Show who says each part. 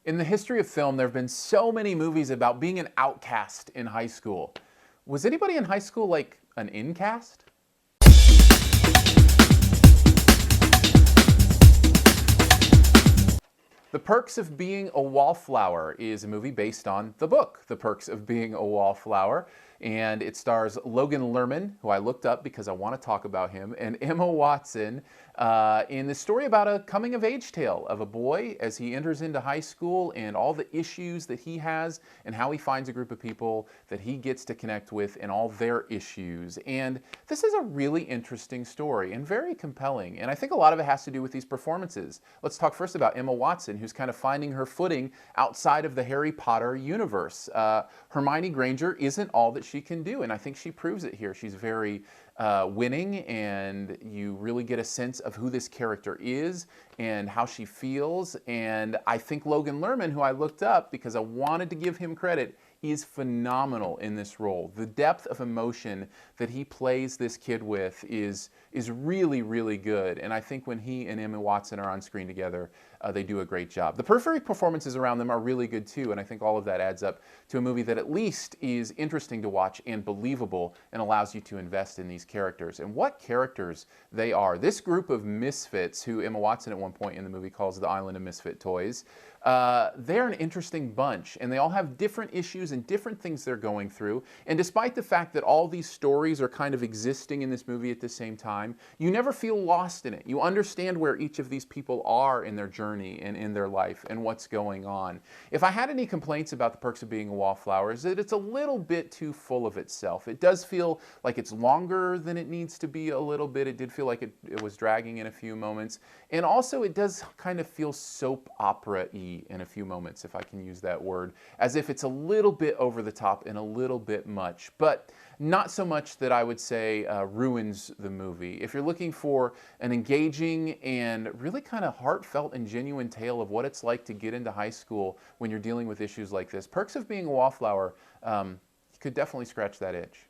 Speaker 1: In the history of film, there have been so many movies about being an outcast in high school. Was anybody in high school like an incast? The Perks of Being a Wallflower is a movie based on the book, The Perks of Being a Wallflower. And it stars Logan Lerman, who I looked up because I want to talk about him, and Emma Watson in the story about a coming-of-age tale of a boy as he enters into high school and all the issues that he has and how he finds a group of people that he gets to connect with and all their issues. And this is a really interesting story and very compelling. And I think a lot of it has to do with these performances. Let's talk first about Emma Watson, who's kind of finding her footing outside of the Harry Potter universe. Hermione Granger isn't all that she can do, and I think she proves it here. She's very winning, and you really get a sense of who this character is and how she feels. And I think Logan Lerman, who I looked up because I wanted to give him credit, is phenomenal in this role. The depth of emotion that he plays this kid with is really, really good. And I think when he and Emma Watson are on screen together, they do a great job. The periphery performances around them are really good too, and I think all of that adds up to a movie that at least is interesting to watch and believable and allows you to invest in these characters. And what characters they are. This group of misfits, who Emma Watson at one point in the movie calls the Island of Misfit Toys, they're an interesting bunch, and they all have different issues and different things they're going through. And despite the fact that all these stories are kind of existing in this movie at the same time, you never feel lost in it. You understand where each of these people are in their journey and in their life and what's going on. If I had any complaints about The Perks of Being a Wallflower, is that it's a little bit too full of itself. It does feel like it's longer than it needs to be a little bit. It did feel like it was dragging in a few moments. And also it does kind of feel soap opera-y in a few moments, if I can use that word, as if it's a little bit over the top and a little bit much, but not so much that I would say ruins the movie. If you're looking for an engaging and really kind of heartfelt and genuine tale of what it's like to get into high school when you're dealing with issues like this, Perks of Being a Wallflower, you could definitely scratch that itch.